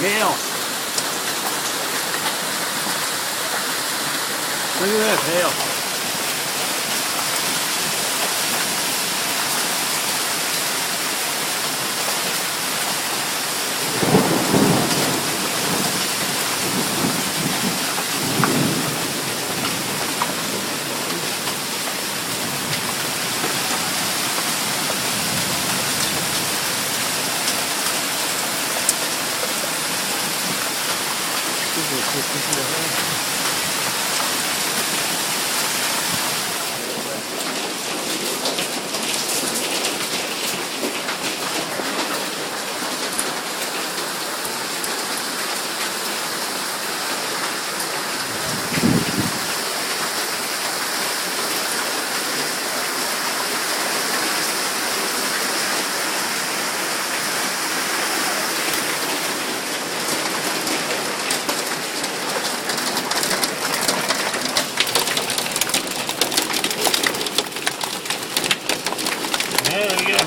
hail. Look at that hail. There we go.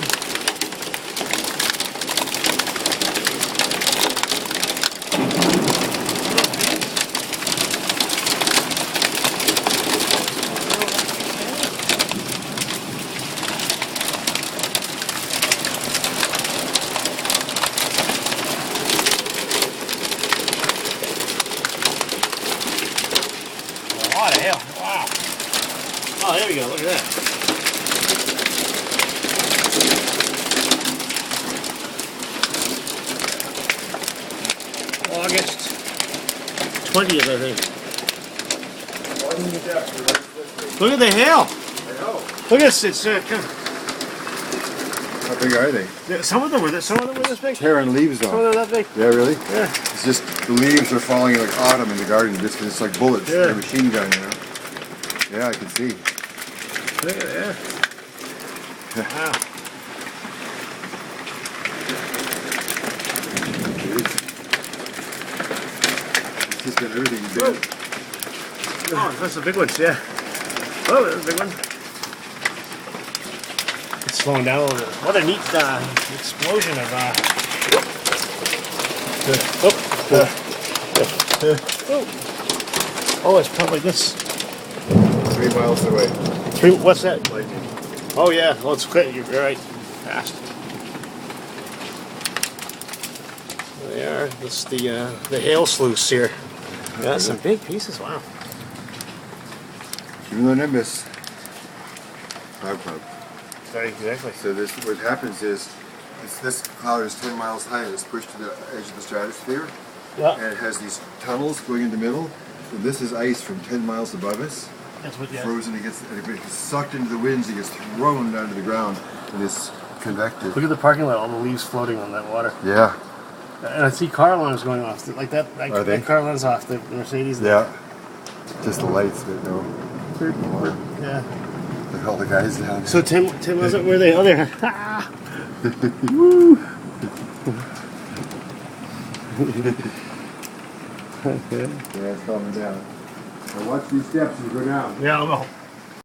A lot of hail. Wow. Oh, there we go. Look at that. August 20th, I think. Look at the hail. Look at this. It's How big are they? some of them were this big. Tearing leaves Some of off. them that big. Yeah, really? Yeah. It's just the leaves are falling like autumn in the garden. It's like bullets in Yeah. a machine gun, you know? Yeah, I can see. Look at that. Wow. It's just got everything big. Oh, that's the big ones, yeah. Oh, that's a big one. It's slowing down a little bit. What a neat explosion of oh, it's probably this. 3 miles away. What's that? Lightning. Oh yeah, well it's quick, you're right. Fast. There they are. That's the hail sluice here. Yeah, some big pieces, wow. Even though Nimbus. Cloud. Sorry, exactly. So this, what happens is, this cloud is 10 miles high and it's pushed to the edge of the stratosphere. Yeah. And it has these tunnels going in the middle. So this is ice from 10 miles above us. That's what, yeah. Frozen, it gets sucked into the winds, it gets thrown down to the ground, and it's convected. Look at the parking lot, all the leaves floating on that water. Yeah. And I see car alarms going off, like that. Are they? That car alarm's off, the Mercedes. Yeah. Just the lights, but no. Yeah. Look at all the guys down. So Tim wasn't where they? Oh, there. Woo! Yeah, it's coming down. Now watch these steps as you go down. Yeah, I'll go.